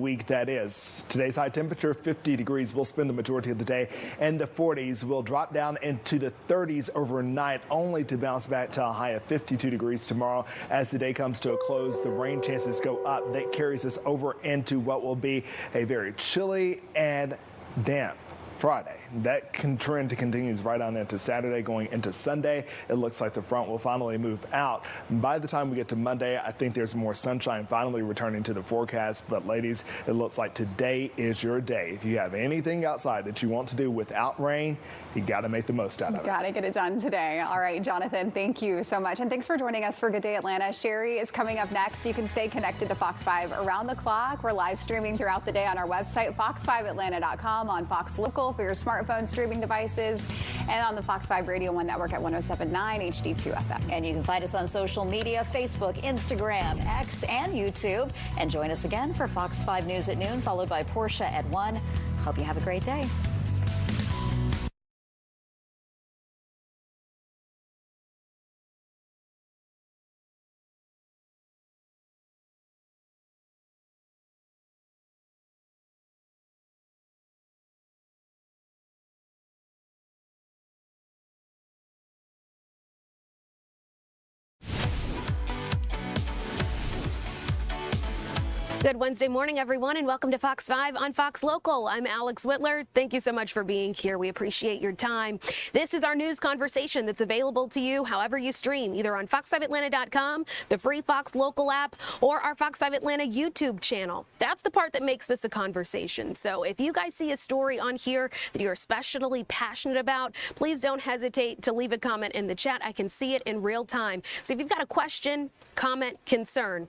week that is. Today's high temperature, 50 degrees. We'll spend the majority of the day in the 40s. We'll drop down into the 30s overnight, only to bounce back to a high of 52 degrees tomorrow. As the day comes to a close, the rain chances go up. That carries us over into what will be a very chilly and damp Friday. That trend continues right on into Saturday, going into Sunday. It looks like the front will finally move out. By the time we get to Monday, I think there's more sunshine finally returning to the forecast. But ladies, it looks like today is your day. If you have anything outside that you want to do without rain, you got to make the most out of it. Got to get it done today. All right, Jonathan, thank you so much. And thanks for joining us for Good Day Atlanta. Sherry is coming up next. You can stay connected to Fox 5 around the clock. We're live streaming throughout the day on our website, fox5atlanta.com, on Fox Local for your smartphone streaming devices, and on the Fox 5 Radio 1 network at 107.9 HD2 FM. And you can find us on social media, Facebook, Instagram, X, and YouTube. And join us again for Fox 5 News at noon, followed by Portia at 1. Hope you have a great day. Good Wednesday morning, everyone, and welcome to Fox 5 on Fox Local. I'm Alex Whitler. Thank you so much for being here. We appreciate your time. This is our news conversation that's available to you however you stream, either on fox5atlanta.com, the free Fox Local app, or our Fox 5 Atlanta YouTube channel. That's the part that makes this a conversation. So if you guys see a story on here that you're especially passionate about, please don't hesitate to leave a comment in the chat. I can see it in real time. So if you've got a question, comment, concern,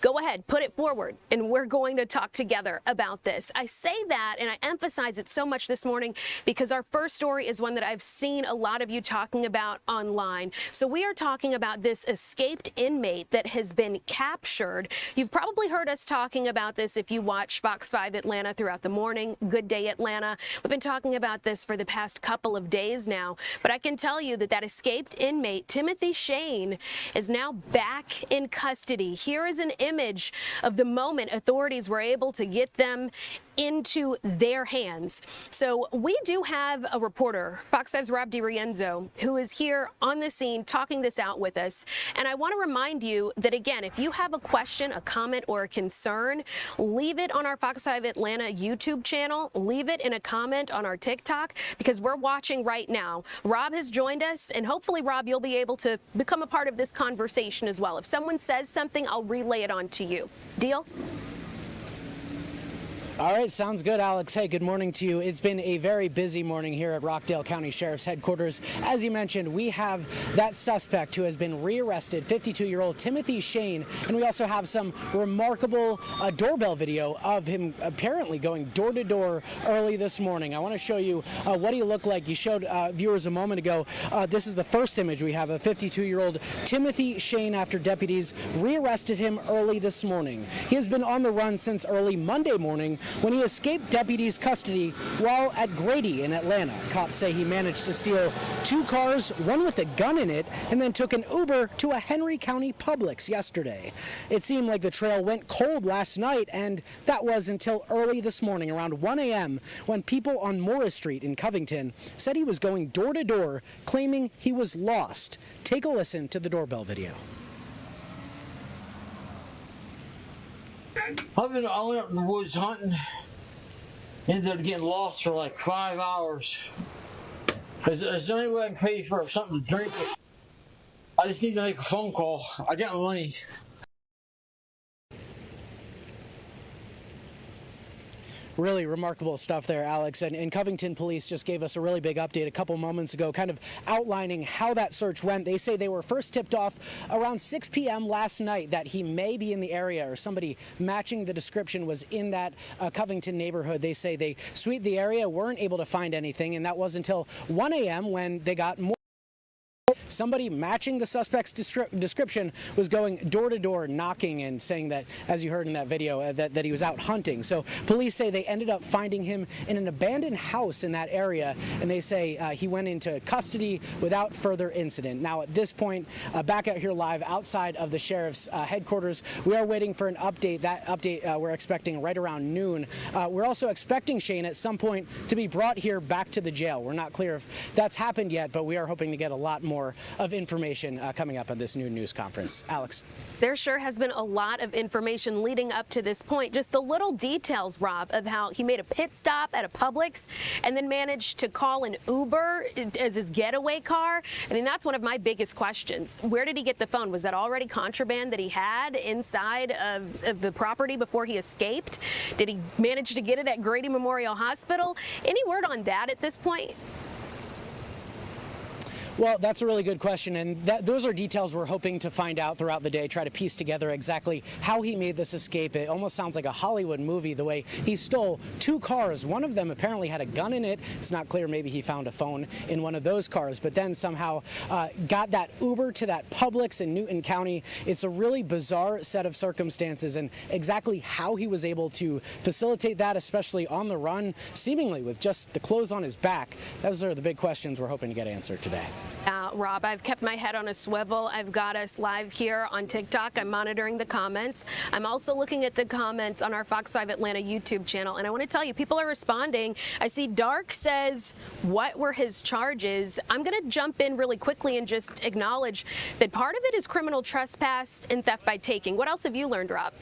go ahead, put it forward, and we're going to talk together about this. I say that, and I emphasize it so much this morning because our first story is one that I've seen a lot of you talking about online. So we are talking about this escaped inmate that has been captured. You've probably heard us talking about this if you watch Fox 5 Atlanta throughout the morning, Good Day Atlanta. We've been talking about this for the past couple of days now, but I can tell you that that escaped inmate, Timothy Shane, is now back in custody. Here is an image of the moment authorities were able to get them into their hands. So we do have a reporter, Fox 5's Rob DiRienzo, who is here on the scene talking this out with us. And I want to remind you that, again, if you have a question, a comment, or a concern, leave it on our Fox 5 Atlanta YouTube channel. Leave it in a comment on our TikTok, because we're watching right now. Rob has joined us, and hopefully, Rob, you'll be able to become a part of this conversation as well. If someone says something, I'll relay it on to you. Deal? All right, sounds good, Alex. Hey, good morning to you. It's been a very busy morning here at Rockdale County Sheriff's Headquarters. As you mentioned, we have that suspect who has been rearrested, 52-year-old Timothy Shane, and we also have some remarkable doorbell video of him apparently going door to door early this morning. I want to show you what he looked like. You showed viewers a moment ago. This is the first image we have of 52-year-old Timothy Shane after deputies rearrested him early this morning. He has been on the run since early Monday morning, when he escaped deputies' custody while at Grady in Atlanta. Cops say he managed to steal 2 cars, one with a gun in it, and then took an Uber to a Henry County Publix yesterday. It seemed like the trail went cold last night, and that was until early this morning around 1 a.m. when people on Morris Street in Covington said he was going door to door, claiming he was lost. Take a listen to the doorbell video. I've been all up in the woods hunting. Ended up getting lost for like 5 hours. Is there any way I can pay for something to drink? I just need to make a phone call. I got my money. Really remarkable stuff there, Alex. And Covington police just gave us a really big update a couple moments ago, kind of outlining how that search went. They say they were first tipped off around 6 p.m. last night that he may be in the area, or somebody matching the description was in that Covington neighborhood. They say they sweep the area, weren't able to find anything, and that was until 1 a.m. when they got more somebody matching the suspect's description was going door to door, knocking and saying that, as you heard in that video, that he was out hunting. So police say they ended up finding him in an abandoned house in that area, and they say he went into custody without further incident. Now, at this point, back out here live outside of the sheriff's headquarters, we are waiting for an update. That update we're expecting right around noon. We're also expecting Shane at some point to be brought here back to the jail. We're not clear if that's happened yet, but we are hoping to get a lot more of information coming up on this noon news conference. Alex. There sure has been a lot of information leading up to this point. Just the little details, Rob, of how he made a pit stop at a Publix and then managed to call an Uber as his getaway car. I mean, that's one of my biggest questions. Where did he get the phone? Was that already contraband that he had inside of the property before he escaped? Did he manage to get it at Grady Memorial Hospital? Any word on that at this point? Well, that's a really good question, and those are details we're hoping to find out throughout the day, try to piece together exactly how he made this escape. It almost sounds like a Hollywood movie, the way he stole 2 cars. One of them apparently had a gun in it. It's not clear, maybe he found a phone in one of those cars, but then somehow got that Uber to that Publix in Newnan County. It's a really bizarre set of circumstances, and exactly how he was able to facilitate that, especially on the run, seemingly with just the clothes on his back. Those are the big questions we're hoping to get answered today. Rob, I've kept my head on a swivel. I've got us live here on TikTok. I'm monitoring the comments. I'm also looking at the comments on our Fox 5 Atlanta YouTube channel, and I want to tell you, people are responding. I see Dark says, what were his charges? I'm going to jump in really quickly and just acknowledge that part of it is criminal trespass and theft by taking. What else have you learned, Rob?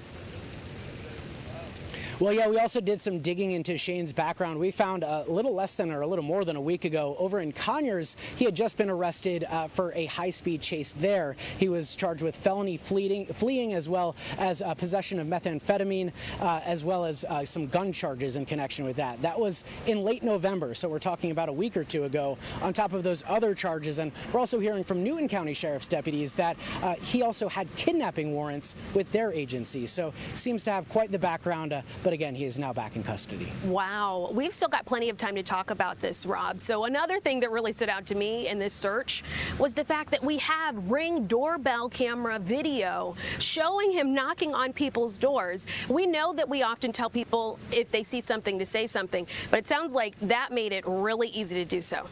Well, yeah, we also did some digging into Shane's background. We found a little less than or a little more than a week ago over in Conyers, he had just been arrested for a high-speed chase there. He was charged with felony fleeing as well as possession of methamphetamine, as well as some gun charges in connection with that. That was in late November, so we're talking about a week or two ago, on top of those other charges. And we're also hearing from Newnan County Sheriff's deputies that he also had kidnapping warrants with their agency. So seems to have quite the background. But again, he is now back in custody. Wow. We've still got plenty of time to talk about this, Rob. So another thing that really stood out to me in this search was the fact that we have Ring doorbell camera video showing him knocking on people's doors. We know that we often tell people if they see something to say something, but it sounds like that made it really easy to do so.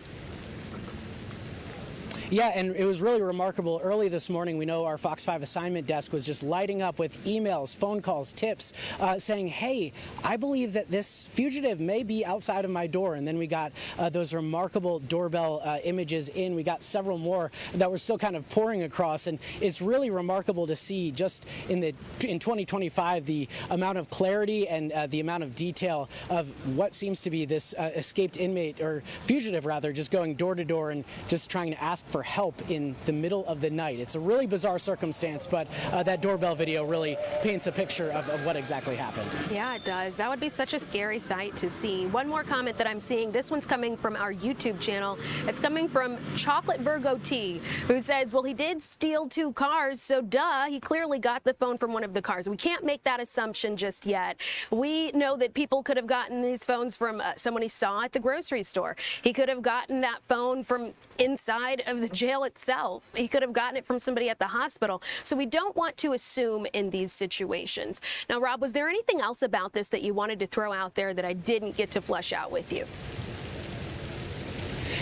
Yeah, and it was really remarkable. Early this morning, we know our Fox 5 assignment desk was just lighting up with emails, phone calls, tips, saying, hey, I believe that this fugitive may be outside of my door. And then we got those remarkable doorbell images in. We got several more that were still kind of pouring across. And it's really remarkable to see just in 2025 the amount of clarity and the amount of detail of what seems to be this escaped inmate, or fugitive rather, just going door to door and just trying to ask for help in the middle of the night. It's a really bizarre circumstance, but that doorbell video really paints a picture of what exactly happened. Yeah, it does. That would be such a scary sight to see. One more comment that I'm seeing. This one's coming from our YouTube channel. It's coming from Chocolate Virgo T, who says, well, he did steal 2 cars, so duh, he clearly got the phone from one of the cars. We can't make that assumption just yet. We know that people could have gotten these phones from someone he saw at the grocery store. He could have gotten that phone from inside of the jail itself. He could have gotten it from somebody at the hospital. So we don't want to assume in these situations. Now, Rob, was there anything else about this that you wanted to throw out there that I didn't get to flesh out with you?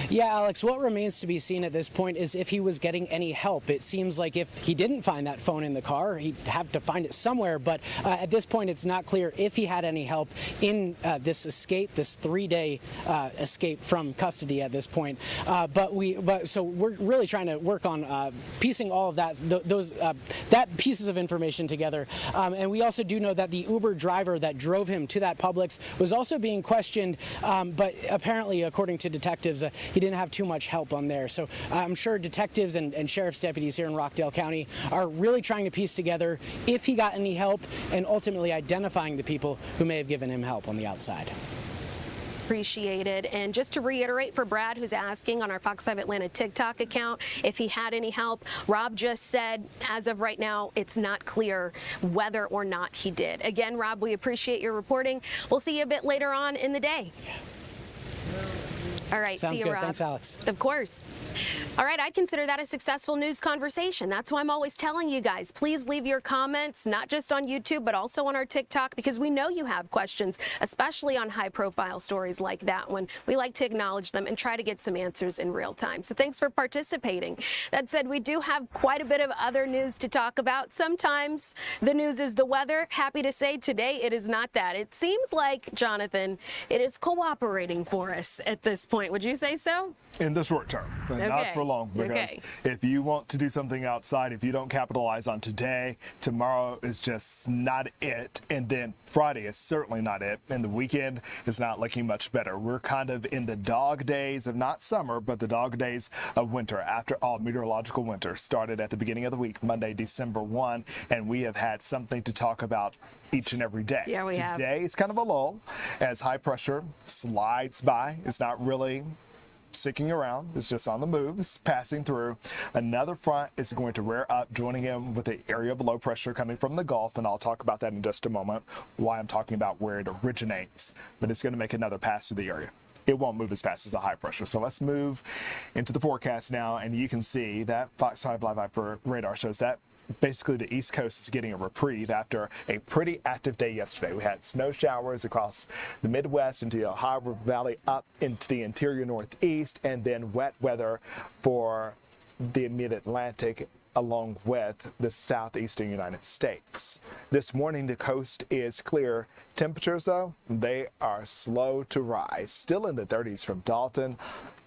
Yeah, Alex, what remains to be seen at this point is if he was getting any help. It seems like if he didn't find that phone in the car, he'd have to find it somewhere. But at this point, it's not clear if he had any help in this escape, this 3-day escape from custody at this point. So we're really trying to work on piecing all of that, that pieces of information together. And we also do know that the Uber driver that drove him to that Publix was also being questioned, but apparently, according to detectives, he didn't have too much help on there. So I'm sure detectives and sheriff's deputies here in Rockdale County are really trying to piece together if he got any help and ultimately identifying the people who may have given him help on the outside. Appreciated. And just to reiterate for Brad, who's asking on our Fox 5 Atlanta TikTok account if he had any help, Rob just said, as of right now, it's not clear whether or not he did. Again, Rob, we appreciate your reporting. We'll see you a bit later on in the day. All right. Sounds see you, good. Rob. Thanks, Alex. Of course. All right. I'd consider that a successful news conversation. That's why I'm always telling you guys, please leave your comments, not just on YouTube, but also on our TikTok, because we know you have questions, especially on high-profile stories like that one. We like to acknowledge them and try to get some answers in real time. So thanks for participating. That said, we do have quite a bit of other news to talk about. Sometimes the news is the weather. Happy to say today it is not that. It seems like, Jonathan, it is cooperating for us at this point. Would you say so? In the short term, not for long, because if you want to do something outside, if you don't capitalize on today, tomorrow is just not it, and then Friday is certainly not it, and the weekend is not looking much better. We're kind of in the dog days of not summer, but the dog days of winter. After all, meteorological winter started at the beginning of the week, Monday, December 1, and we have had something to talk about each and every day. Yeah, we have. Today it's kind of a lull as high pressure slides by. It's not really sticking around. It's just on the move. It's passing through. Another front is going to rear up, joining in with the area of low pressure coming from the Gulf, and I'll talk about that in just a moment, why I'm talking about where it originates. But it's going to make another pass through the area. It won't move as fast as the high pressure. So let's move into the forecast now, and you can see that Fox 5 Live Viper radar shows that basically the East Coast is getting a reprieve after a pretty active day yesterday. We had snow showers across the Midwest into the Ohio River Valley up into the interior Northeast, and then wet weather for the mid-Atlantic along with the southeastern United States. This morning the coast is clear. Temperatures though, they are slow to rise. Still in the 30s from Dalton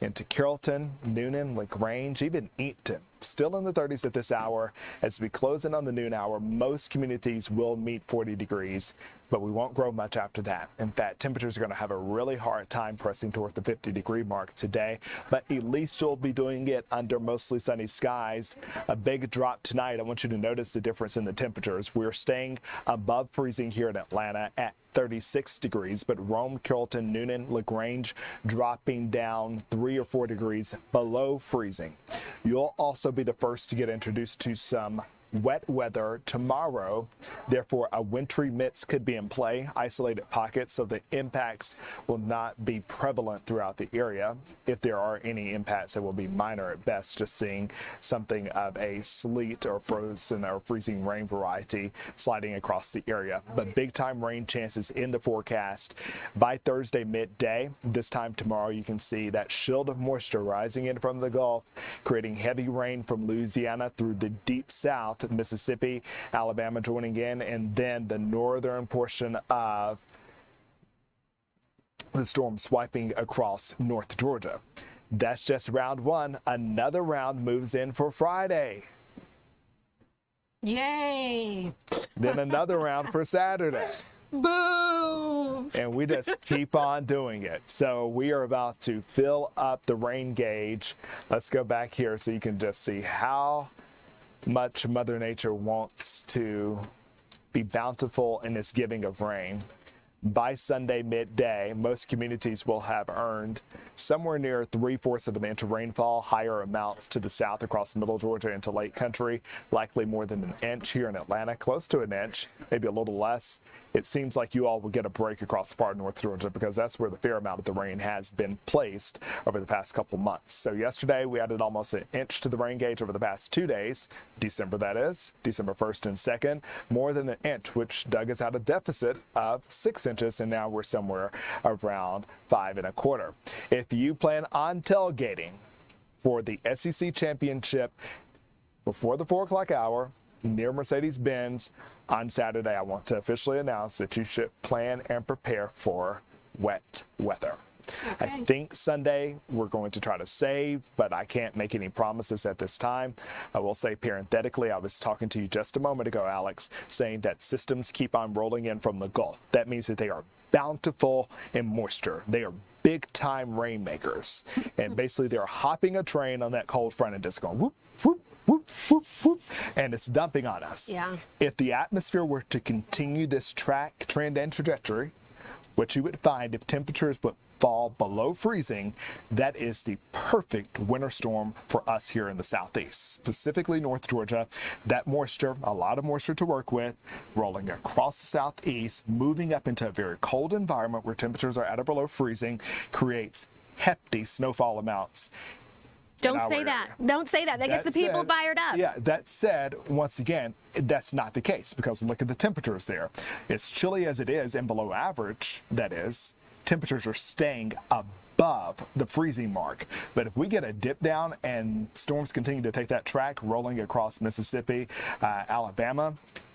into Carrollton, Newnan, LaGrange, even Eaton. Still in the 30s at this hour. As we close in on the noon hour, most communities will meet 40 degrees, but we won't grow much after that. In fact, temperatures are going to have a really hard time pressing toward the 50-degree mark today, but at least you'll be doing it under mostly sunny skies. A big drop tonight. I want you to notice the difference in the temperatures. We're staying above freezing here in Atlanta at 36 degrees, but Rome, Carrollton, Newnan, LaGrange dropping down 3 or 4 degrees below freezing. You'll also be the first to get introduced to some wet weather tomorrow. Therefore, a wintry mix could be in play, isolated pockets, so the impacts will not be prevalent throughout the area. If there are any impacts, they will be minor at best, just seeing something of a sleet or frozen or freezing rain variety sliding across the area. But big time rain chances in the forecast by Thursday midday. This time tomorrow, you can see that shield of moisture rising in from the Gulf, creating heavy rain from Louisiana through the deep south, Mississippi, Alabama joining in, and then the northern portion of the storm swiping across North Georgia. That's just round one. Another round moves in for Friday. Yay! Then another round for Saturday. Boo! And we just keep on doing it. So we are about to fill up the rain gauge. Let's go back here so you can just see how much Mother Nature wants to be bountiful in its giving of rain. By Sunday midday, most communities will have earned somewhere near 3/4 of an inch of rainfall, higher amounts to the south across middle Georgia into Lake Country, likely more than an inch here in Atlanta, close to an inch, maybe a little less. It seems like you all will get a break across far North Georgia because that's where the fair amount of the rain has been placed over the past couple months. So yesterday we added almost an inch to the rain gauge over the past 2 days, December that is, December 1st and 2nd, more than an inch, which dug us out a deficit of 6 inches, and now we're somewhere around 5 1/4. If you plan on tailgating for the SEC championship before the 4 o'clock hour near Mercedes-Benz on Saturday, I want to officially announce that you should plan and prepare for wet weather. Okay. I think Sunday we're going to try to save, but I can't make any promises at this time. I will say parenthetically, I was talking to you just a moment ago, Alex, saying that systems keep on rolling in from the Gulf. That means that they are bountiful in moisture. They are big time rainmakers. And basically they're hopping a train on that cold front and just going whoop, whoop, whoop, whoop, whoop, and it's dumping on us. Yeah. If the atmosphere were to continue this trend and trajectory, what you would find if temperatures would fall below freezing, that is the perfect winter storm for us here in the southeast, specifically North Georgia. That moisture, a lot of moisture to work with, rolling across the southeast, moving up into a very cold environment where temperatures are at or below freezing, creates hefty snowfall amounts. Don't say that. Don't say that. That gets the people fired up. Yeah, that said, once again, that's not the case because look at the temperatures there. As chilly as it is and below average, that is, temperatures are staying above the freezing mark. But if we get a dip down and storms continue to take that track rolling across Mississippi, Alabama,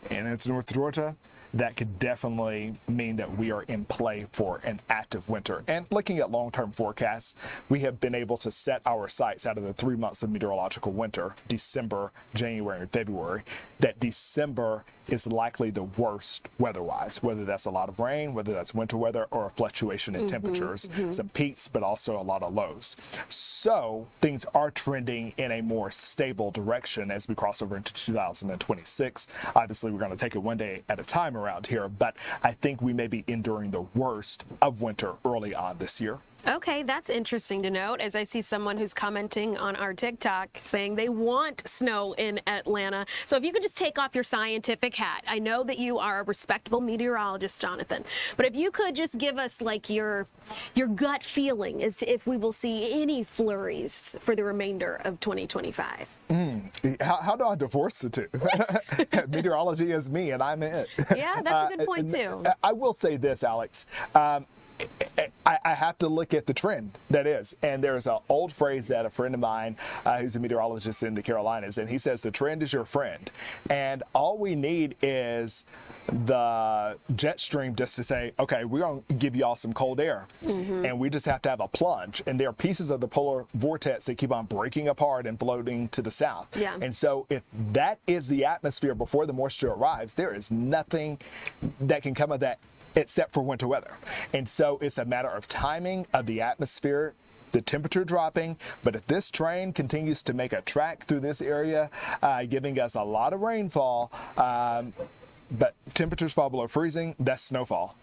and into North Georgia, that could definitely mean that we are in play for an active winter. And looking at long-term forecasts, we have been able to set our sights out of the 3 months of meteorological winter, December, January, and February, that December is likely the worst weather-wise, whether that's a lot of rain, whether that's winter weather, or a fluctuation in temperatures, some peaks, but also a lot of lows. So things are trending in a more stable direction as we cross over into 2026. Obviously, we're going to take it one day at a time around here, but I think we may be enduring the worst of winter early on this year. Okay, that's interesting to note, as I see someone who's commenting on our TikTok saying they want snow in Atlanta. So if you could just take off your scientific hat. I know that you are a respectable meteorologist, Jonathan, but if you could just give us like your gut feeling as to if we will see any flurries for the remainder of 2025. How do I divorce the two? Meteorology is me and I'm it. Yeah, that's a good point too. I will say this, Alex. I have to look at the trend that is. And there's an old phrase that a friend of mine who's a meteorologist in the Carolinas, and he says the trend is your friend. And all we need is the jet stream just to say, okay, we're going to give y'all some cold air. And we just have to have a plunge. And there are pieces of the polar vortex that keep on breaking apart and floating to the south. Yeah. And so if that is the atmosphere before the moisture arrives, there is nothing that can come of that except for winter weather. And so it's a matter of timing of the atmosphere, the temperature dropping. But if this train continues to make a track through this area, giving us a lot of rainfall, but temperatures fall below freezing, that's snowfall.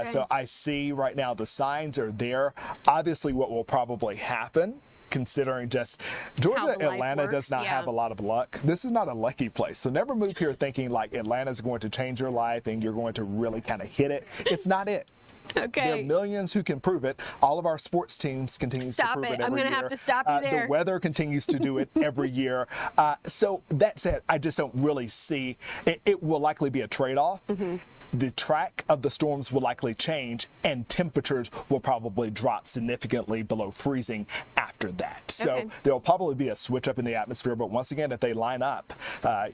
So I see right now the signs are there. Obviously, what will probably happen, considering just Georgia, Atlanta does not have a lot of luck. This is not a lucky place. So never move here thinking like Atlanta's going to change your life and you're going to really kind of hit it. It's not it. Okay. There are millions who can prove it. All of our sports teams continue to prove it every year. I'm going to have to stop you there. The weather continues to do it every year. So that said, I just don't really see it. It will likely be a trade-off. The track of the storms will likely change and temperatures will probably drop significantly below freezing after that. So there will probably be a switch up in the atmosphere, but once again, if they line up,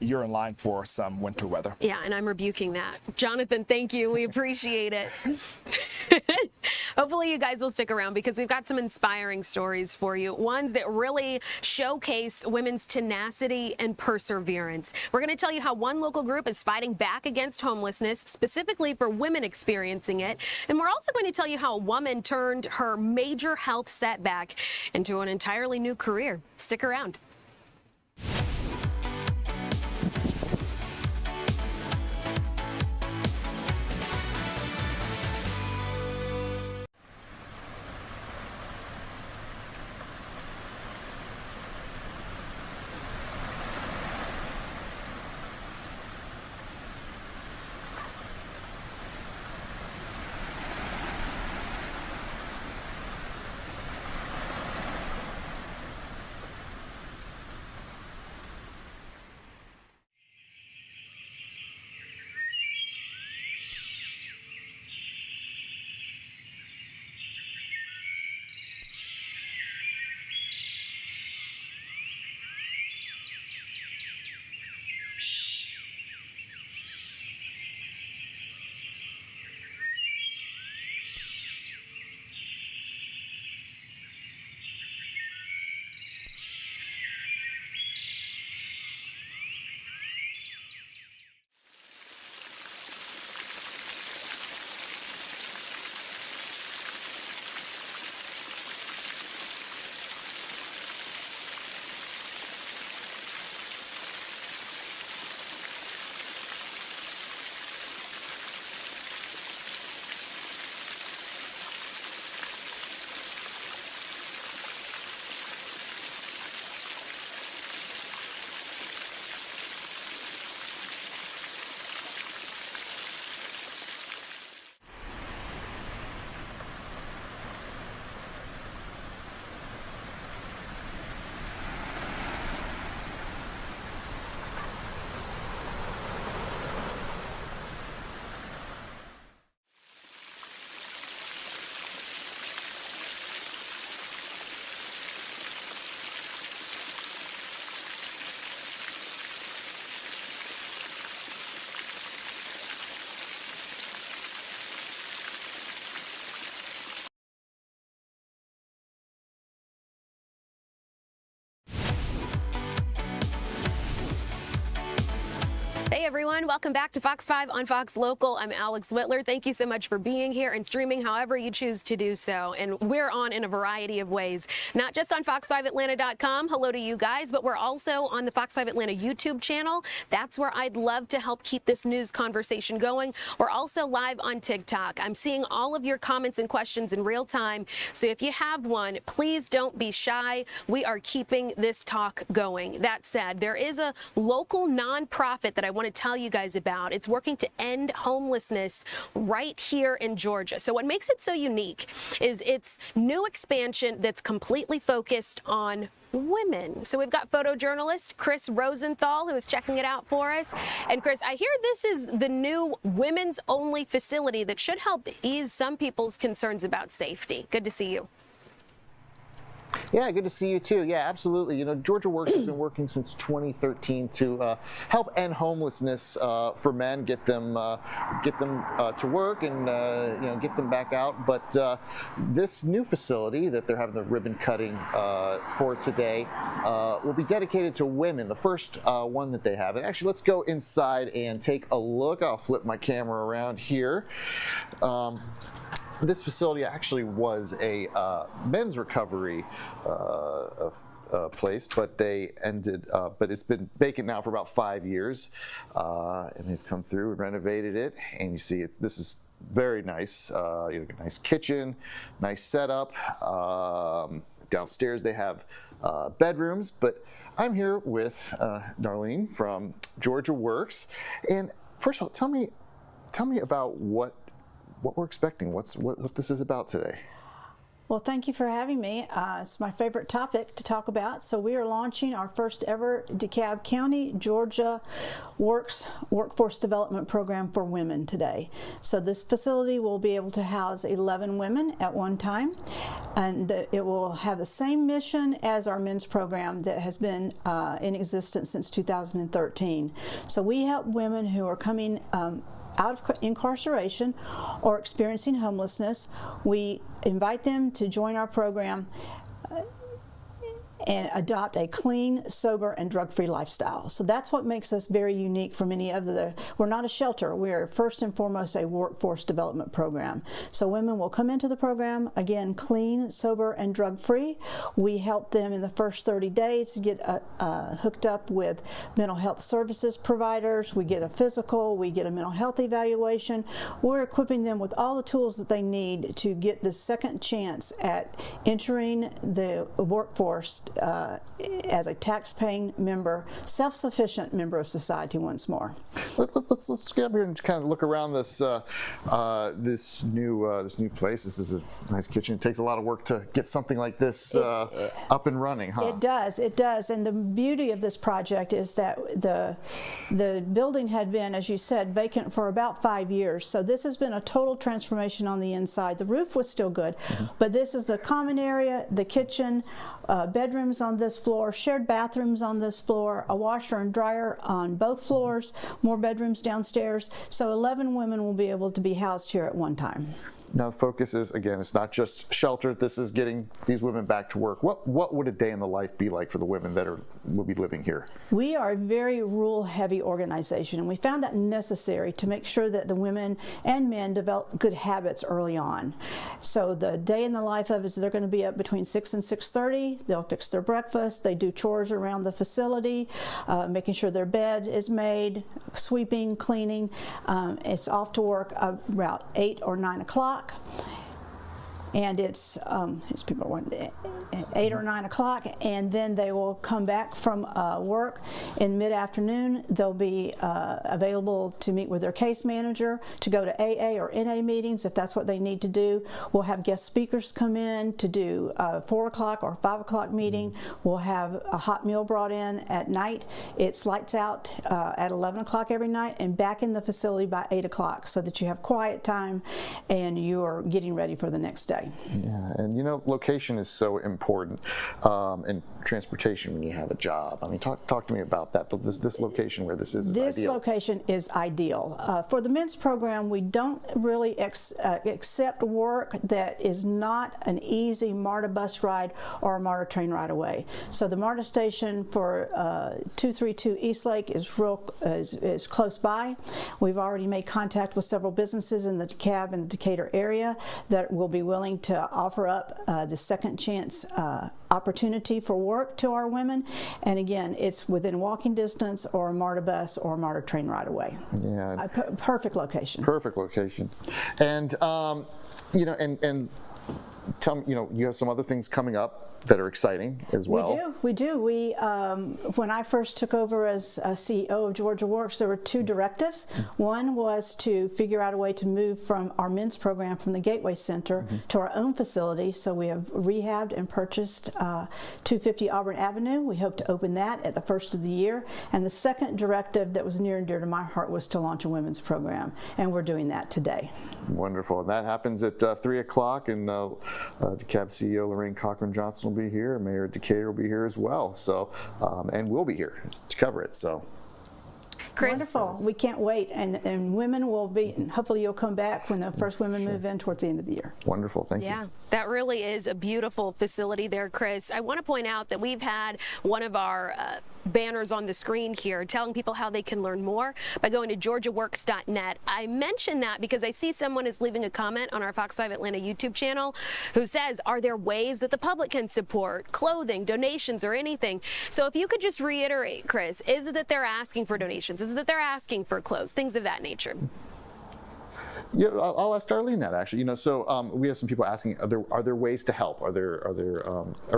you're in line for some winter weather. Yeah, and I'm rebuking that. Jonathan, thank you. We appreciate it. Hopefully you guys will stick around because we've got some inspiring stories for you, ones that really showcase women's tenacity and perseverance. We're going to tell you how one local group is fighting back against homelessness, specifically for women experiencing it. And we're also going to tell you how a woman turned her major health setback into an entirely new career. Stick around. everyone. Welcome back to Fox 5 on Fox Local. I'm Alex Whitler. Thank you so much for being here and streaming however you choose to do so. And we're on in a variety of ways, not just on fox5atlanta.com. Hello to you guys, but we're also on the Fox 5 Atlanta YouTube channel. That's where I'd love to help keep this news conversation going. We're also live on TikTok. I'm seeing all of your comments and questions in real time. So if you have one, please don't be shy. We are keeping this talk going. That said, there is a local nonprofit that I want to tell you guys about. It's working to end homelessness right here in Georgia. So what makes it so unique is its new expansion that's completely focused on women. So we've got photojournalist Chris Rosenthal, who is checking it out for us. And Chris, I hear this is the new women's only facility that should help ease some people's concerns about safety. Good to see you. Yeah, good to see you too. Yeah, absolutely. You know, Georgia Works has been working since 2013 to help end homelessness for men, get them to work and you know, get them back out. But this new facility that they're having the ribbon cutting for today will be dedicated to women. The first one that they have. And actually, let's go inside and take a look. I'll flip my camera around here. This facility actually was a men's recovery place, but they ended. But it's been vacant now for about 5 years, and they've come through and renovated it. And you see, this is very nice. You know, nice kitchen, nice setup. Downstairs they have bedrooms. But I'm here with Darlene from Georgia Works, and first of all, tell me about what we're expecting, what this is about today. Well, thank you for having me. It's my favorite topic to talk about. So we are launching our first ever DeKalb County, Georgia Workforce Development Program for women today. So this facility will be able to house 11 women at one time, and it will have the same mission as our men's program that has been in existence since 2013. So we help women who are coming out of incarceration or experiencing homelessness. We invite them to join our program and adopt a clean, sober, and drug-free lifestyle. So that's what makes us very unique from any of the, we're not a shelter, we're first and foremost a workforce development program. So women will come into the program, again, clean, sober, and drug-free. We help them in the first 30 days to get hooked up with mental health services providers. We get a physical, we get a mental health evaluation. We're equipping them with all the tools that they need to get the second chance at entering the workforce as a tax-paying member, self-sufficient member of society once more. Let's get up here and kind of look around this this new place. This is a nice kitchen. It takes a lot of work to get something like this up and running, huh? It does. And the beauty of this project is that the building had been, as you said, vacant for about 5 years. So this has been a total transformation on the inside. The roof was still good, but this is the common area, the kitchen, bedrooms on this floor, shared bathrooms on this floor, a washer and dryer on both floors, more bedrooms downstairs. So 11 women will be able to be housed here at one time. Now the focus is, again, it's not just shelter. This is getting these women back to work. What would a day in the life be like for the women that will be living here? We are a very rule-heavy organization, and we found that necessary to make sure that the women and men develop good habits early on. So the day in the life of is they're going to be up between 6 and 6:30. They'll fix their breakfast. They do chores around the facility, making sure their bed is made, sweeping, cleaning. It's off to work about 8 or 9 o'clock. And it's people want 8 or 9 o'clock, and then they will come back from work in mid-afternoon. They'll be available to meet with their case manager, to go to AA or NA meetings if that's what they need to do. We'll have guest speakers come in to do a 4 o'clock or 5 o'clock meeting. We'll have a hot meal brought in at night. It's lights out at 11 o'clock every night and back in the facility by 8 o'clock so that you have quiet time and you're getting ready for the next day. day. Yeah, and location is so important, and transportation when you have a job. I mean, talk to me about that. This location where this is This ideal. location is ideal. For the men's program, we don't really accept work that is not an easy MARTA bus ride or a MARTA train ride away. So the MARTA station for 232 Eastlake is close by. We've already made contact with several businesses in the DeKalb and the Decatur area that will be willing to offer up the second chance opportunity for work to our women. And again, it's within walking distance or a MARTA bus or a MARTA train ride away. Yeah. Perfect location. Perfect location. And, and tell me, you have some other things coming up that are exciting as well. We do. When I first took over as CEO of Georgia Works, there were two directives. One was to figure out a way to move from our men's program from the Gateway Center to our own facility. So we have rehabbed and purchased 250 Auburn Avenue. We hope to open that at the first of the year. And the second directive that was near and dear to my heart was to launch a women's program. And we're doing that today. Wonderful. And that happens at 3 o'clock, and DeKalb CEO Lorraine Cochran-Johnson will be here. Mayor Decatur will be here as well. So, and we'll be here to cover it. So, Chris. Wonderful. We can't wait. And women will be, and hopefully you'll come back when the first women move in towards the end of the year. Wonderful. Thank you. Yeah, that really is a beautiful facility there, Chris. I want to point out that we've had one of our banners on the screen here telling people how they can learn more by going to georgiaworks.net. I mention that because I see someone is leaving a comment on our Fox 5 Atlanta YouTube channel who says, are there ways that the public can support clothing, donations, or anything? So if you could just reiterate, Chris, is it that they're asking for donations? Is it that they're asking for clothes, things of that nature? Yeah, I'll ask Darlene that actually. So we have some people asking, are there ways to help? Are there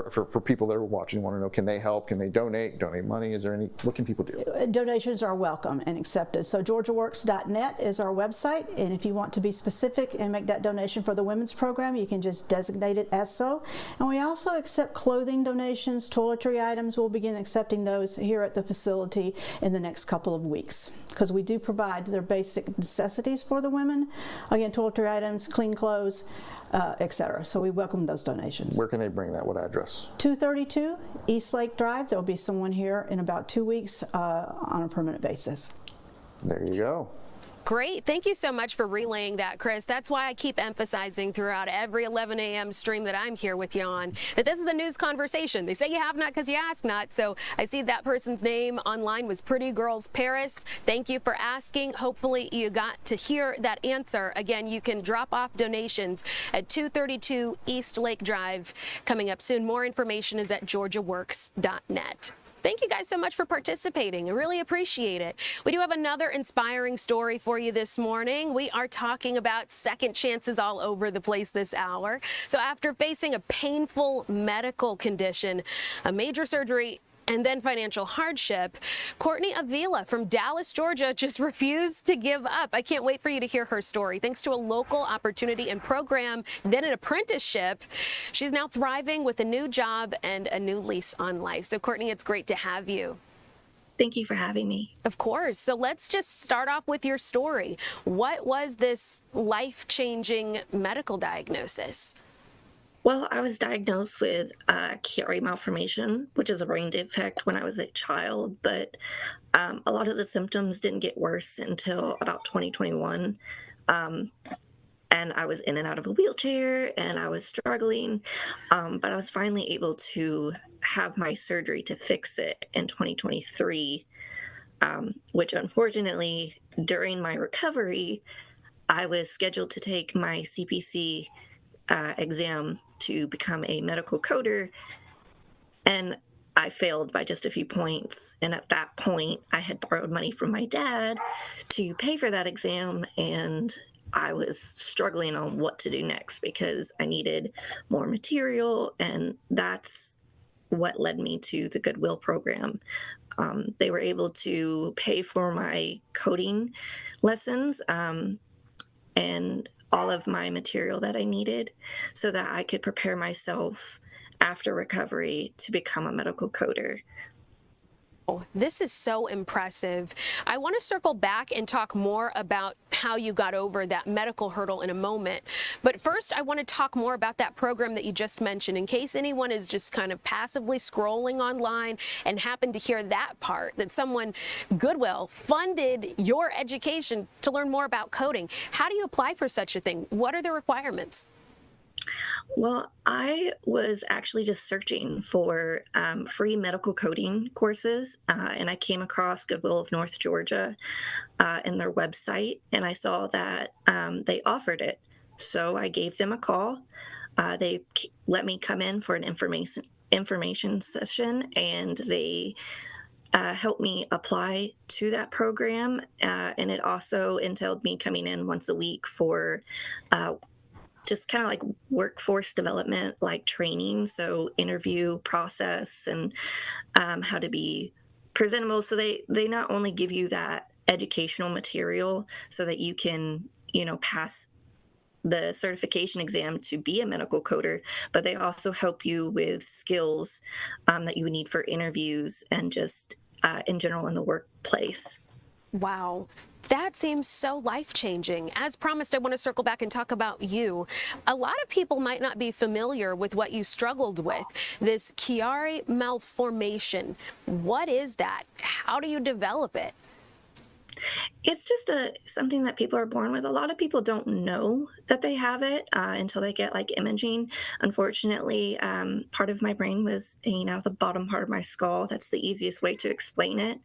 for people that are watching, want to know, can they help? Can they donate money? Is there any? What can people do? Donations are welcome and accepted. So georgiaworks.net is our website, and if you want to be specific and make that donation for the women's program, you can just designate it as so. And we also accept clothing donations, toiletry items. We'll begin accepting those here at the facility in the next couple of weeks, because we do provide their basic necessities for the women. Again, toiletry items, clean clothes, etc. So we welcome those donations. Where can they bring that? What address? 232 Eastlake Drive. There will be someone here in about 2 weeks on a permanent basis. There you go. Great. Thank you so much for relaying that, Chris. That's why I keep emphasizing throughout every 11 a.m. stream that I'm here with you on that this is a news conversation. They say you have not because you ask not. So I see that person's name online was Pretty Girls Paris. Thank you for asking. Hopefully you got to hear that answer. Again, you can drop off donations at 232 East Lake Drive. Coming up soon, more information is at georgiaworks.net. Thank you guys so much for participating. I really appreciate it. We do have another inspiring story for you this morning. We are talking about second chances all over the place this hour. So after facing a painful medical condition, a major surgery, and then financial hardship, Courtney Avila from Dallas, Georgia, just refused to give up. I can't wait for you to hear her story. Thanks to a local opportunity and program, then an apprenticeship, she's now thriving with a new job and a new lease on life. So, Courtney, it's great to have you. Thank you for having me. Of course. So let's just start off with your story. What was this life-changing medical diagnosis? Well, I was diagnosed with Chiari malformation, which is a brain defect when I was a child, but a lot of the symptoms didn't get worse until about 2021. And I was in and out of a wheelchair and I was struggling, but I was finally able to have my surgery to fix it in 2023, which unfortunately during my recovery, I was scheduled to take my CPC exam to become a medical coder, and I failed by just a few points. And at that point, I had borrowed money from my dad to pay for that exam, and I was struggling on what to do next because I needed more material, and that's what led me to the Goodwill program. They were able to pay for my coding lessons and all of my material that I needed so that I could prepare myself after recovery to become a medical coder. This is so impressive. I want to circle back and talk more about how you got over that medical hurdle in a moment. But first, I want to talk more about that program that you just mentioned, in case anyone is just kind of passively scrolling online and happened to hear that part, that someone, Goodwill, funded your education to learn more about coding. How do you apply for such a thing? What are the requirements? Well, I was actually just searching for free medical coding courses, and I came across Goodwill of North Georgia in their website, and I saw that they offered it. So I gave them a call. They let me come in for an information session, and they helped me apply to that program, and it also entailed me coming in once a week for just kind of like workforce development, like training, so interview process and how to be presentable. So they not only give you that educational material so that you can, pass the certification exam to be a medical coder, but they also help you with skills that you would need for interviews and just in general in the workplace. Wow. That seems so life-changing. As promised, I want to circle back and talk about you. A lot of people might not be familiar with what you struggled with, this Chiari malformation. What is that? How do you develop it? It's just something that people are born with. A lot of people don't know that they have it until they get like imaging. Unfortunately, part of my brain was hanging out of the bottom part of my skull. That's the easiest way to explain it.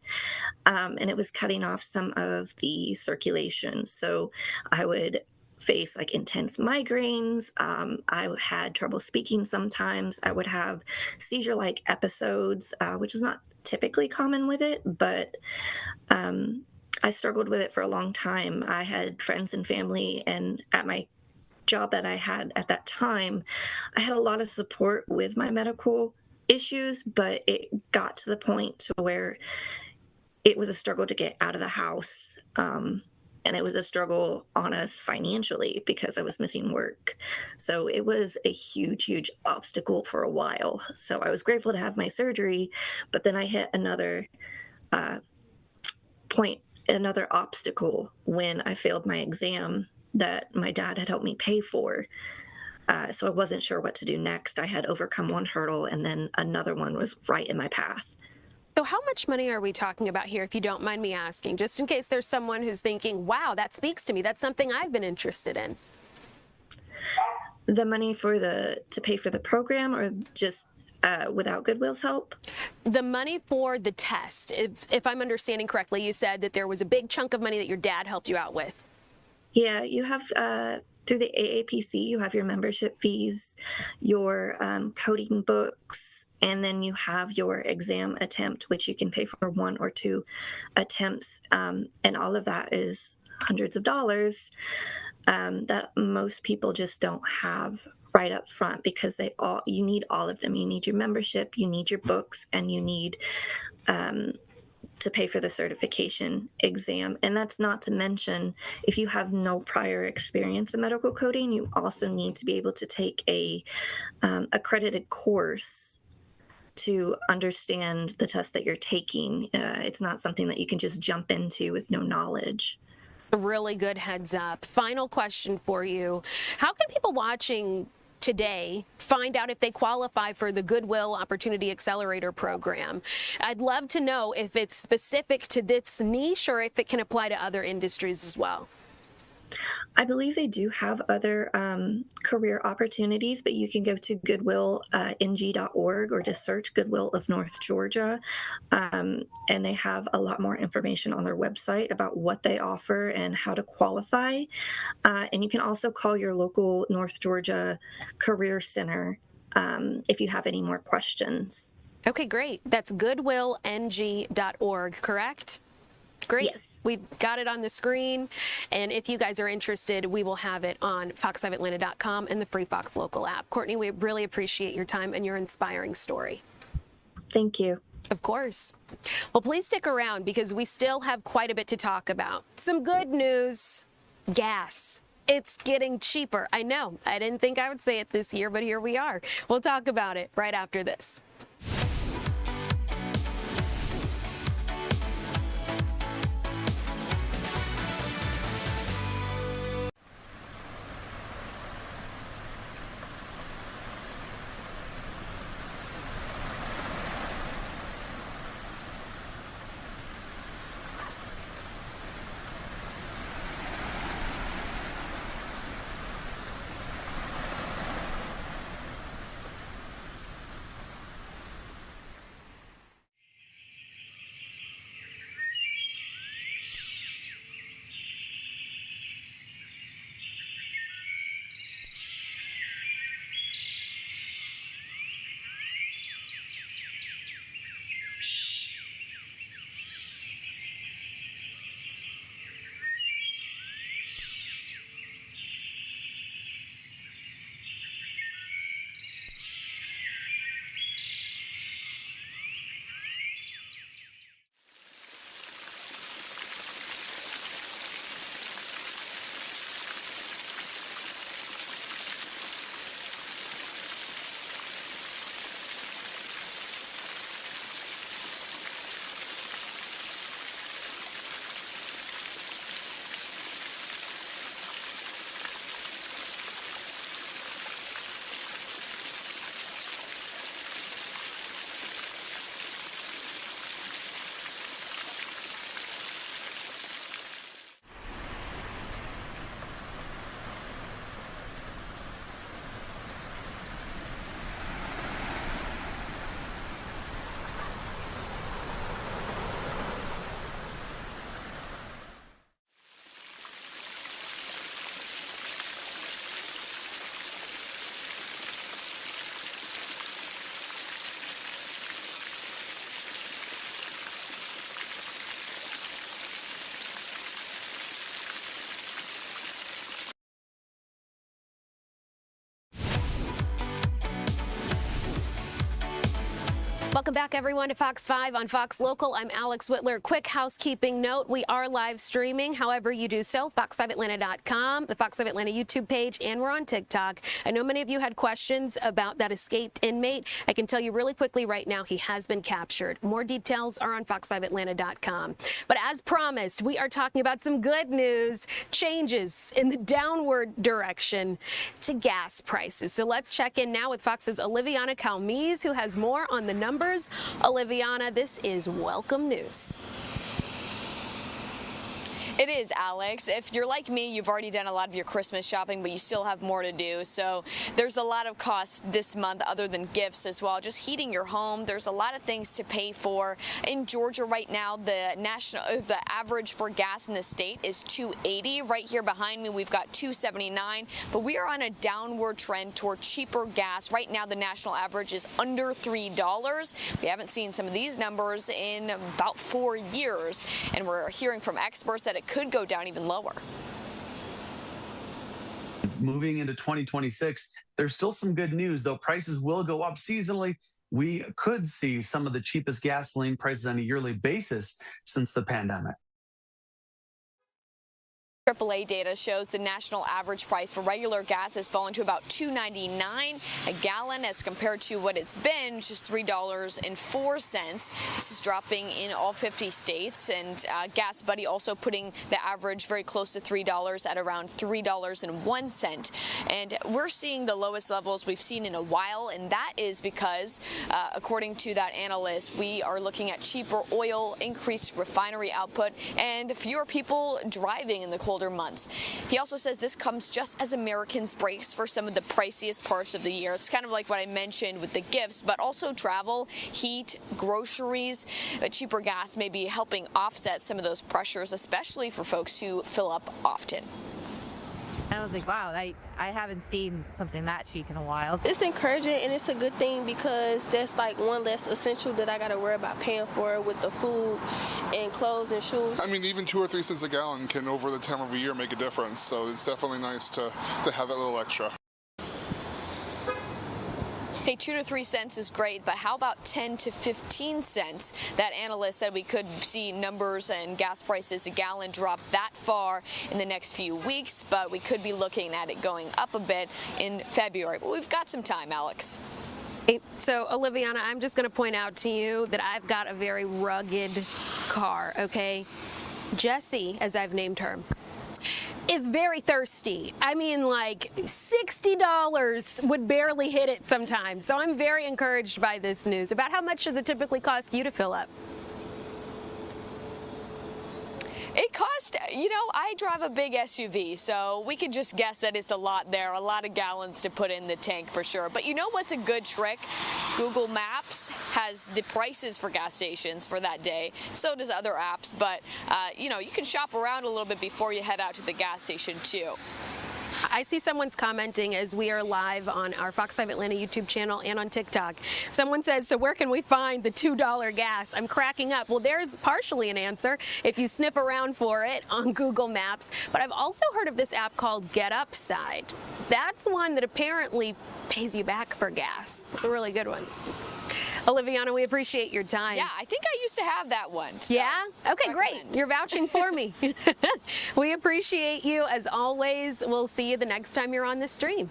And it was cutting off some of the circulation. So I would face like intense migraines. I had trouble speaking sometimes. I would have seizure-like episodes, which is not typically common with it, but I struggled with it for a long time. I had friends and family, and at my job that I had at that time, I had a lot of support with my medical issues, but it got to the point to where it was a struggle to get out of the house. And it was a struggle on us financially because I was missing work. So it was a huge, huge obstacle for a while. So I was grateful to have my surgery, but then I hit another another obstacle when I failed my exam that my dad had helped me pay for. So I wasn't sure what to do next. I had overcome one hurdle, and then another one was right in my path. So how much money are we talking about here, if you don't mind me asking, just in case there's someone who's thinking, wow, that speaks to me. That's something I've been interested in. The money to pay for the program, or just without Goodwill's help? The money for the test. If I'm understanding correctly, you said that there was a big chunk of money that your dad helped you out with. Yeah, you have through the AAPC, you have your membership fees, your coding books, and then you have your exam attempt, which you can pay for 1 or 2 attempts, and all of that is hundreds of dollars that most people just don't have right up front, because you need all of them. You need your membership, you need your books, and you need to pay for the certification exam. And that's not to mention, if you have no prior experience in medical coding, you also need to be able to take a accredited course to understand the test that you're taking. It's not something that you can just jump into with no knowledge. A really good heads up. Final question for you. How can people watching today find out if they qualify for the Goodwill Opportunity Accelerator program? I'd love to know if it's specific to this niche or if it can apply to other industries as well. I believe they do have other career opportunities, but you can go to goodwillng.org or just search Goodwill of North Georgia, and they have a lot more information on their website about what they offer and how to qualify. And you can also call your local North Georgia Career Center if you have any more questions. Okay, great. That's goodwillng.org, correct? Great. Yes. We've got it on the screen. And if you guys are interested, we will have it on fox5atlanta.com and the free Fox Local app. Courtney, we really appreciate your time and your inspiring story. Thank you. Of course. Well, please stick around because we still have quite a bit to talk about. Some good news. Gas. It's getting cheaper. I know. I didn't think I would say it this year, but here we are. We'll talk about it right after this. Welcome back, everyone, to Fox 5 on Fox Local. I'm Alex Whitler. Quick housekeeping note, we are live streaming. However you do so, fox5atlanta.com, the Fox 5 Atlanta YouTube page, and we're on TikTok. I know many of you had questions about that escaped inmate. I can tell you really quickly right now, he has been captured. More details are on fox5atlanta.com. But as promised, we are talking about some good news, changes in the downward direction to gas prices. So let's check in now with Fox's Oliviana Calmese, who has more on the numbers. Oliviana, this is welcome news. It is, Alex. If you're like me, you've already done a lot of your Christmas shopping, but you still have more to do. So there's a lot of costs this month other than gifts as well. Just heating your home, there's a lot of things to pay for. In Georgia right now, the average for gas in the state is $2.80. Right here behind me, we've got $2.79. But we are on a downward trend toward cheaper gas. Right now, the national average is under $3. We haven't seen some of these numbers in about 4 years. And we're hearing from experts that it could go down even lower. Moving into 2026, there's still some good news, though prices will go up seasonally. We could see some of the cheapest gasoline prices on a yearly basis since the pandemic. AAA data shows the national average price for regular gas has fallen to about $2.99 a gallon as compared to what it's been, just $3.04. This is dropping in all 50 states, and Gas Buddy also putting the average very close to $3 at around $3.01. And we're seeing the lowest levels we've seen in a while, and that is because, according to that analyst, we are looking at cheaper oil, increased refinery output, and fewer people driving in the cold months. He also says this comes just as Americans brace for some of the priciest parts of the year. It's kind of like what I mentioned with the gifts, but also travel, heat, groceries. Cheaper gas may be helping offset some of those pressures, especially for folks who fill up often. I was like, wow, I haven't seen something that cheap in a while. It's encouraging, and it's a good thing because that's like one less essential that I got to worry about paying for with the food and clothes and shoes. I mean, even 2 or 3 cents a gallon can, over the time of a year, make a difference. So it's definitely nice to have that little extra. Hey, 2 to 3 cents is great, but how about 10 to 15 cents? That analyst said we could see numbers and gas prices a gallon drop that far in the next few weeks, but we could be looking at it going up a bit in February. But we've got some time, Alex. So, Oliviana, I'm just going to point out to you that I've got a very rugged car, okay? Jessie, as I've named her, is very thirsty. I mean, like $60 would barely hit it sometimes. So I'm very encouraged by this news. About how much does it typically cost you to fill up? It cost, I drive a big SUV, so we could just guess that it's a lot there, a lot of gallons to put in the tank for sure. But you know what's a good trick? Google Maps has the prices for gas stations for that day. So does other apps, but you can shop around a little bit before you head out to the gas station too. I see someone's commenting as we are live on our Fox 5 Atlanta YouTube channel and on TikTok. Someone says, so where can we find the $2 gas? I'm cracking up. Well, there's partially an answer if you sniff around for it on Google Maps. But I've also heard of this app called Get Upside. That's one that apparently pays you back for gas. It's a really good one. Oliviana, we appreciate your time. Yeah, I think I used to have that one. So yeah? Okay, great. You're vouching for me. We appreciate you as always. We'll see you the next time you're on the stream.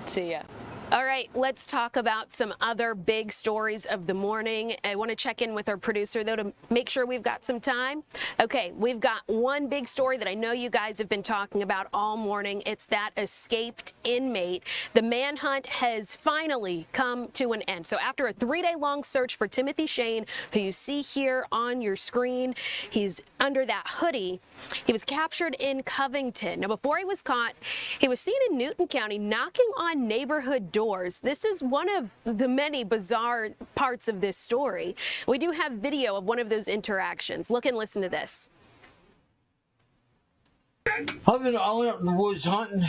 See ya. All right, let's talk about some other big stories of the morning. I want to check in with our producer, though, to make sure we've got some time. Okay, we've got one big story that I know you guys have been talking about all morning. It's that escaped inmate. The manhunt has finally come to an end. So after a 3-day-long search for Timothy Shane, who you see here on your screen, he's under that hoodie. He was captured in Covington. Now, before he was caught, he was seen in Newnan County knocking on neighborhood doors. This is one of the many bizarre parts of this story. We do have video of one of those interactions. Look and listen to this. I've been all up in the woods hunting.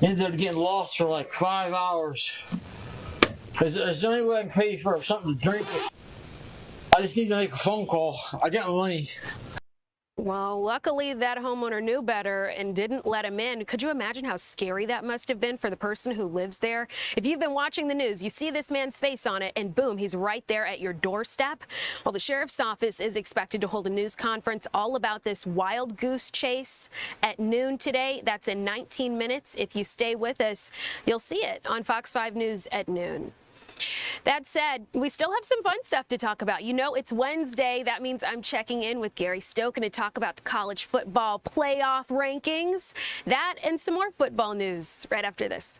Ended up getting lost for like 5 hours. Is there any way I can pay for something to drink? I just need to make a phone call. I got money. Well, luckily that homeowner knew better and didn't let him in. Could you imagine how scary that must have been for the person who lives there? If you've been watching the news, you see this man's face on it, and boom, he's right there at your doorstep. Well, the sheriff's office is expected to hold a news conference all about this wild goose chase at noon today. That's in 19 minutes. If you stay with us, you'll see it on Fox 5 News at noon. That said, we still have some fun stuff to talk about. You know, it's Wednesday. That means I'm checking in with Gary Stokan to talk about the college football playoff rankings. That and some more football news right after this.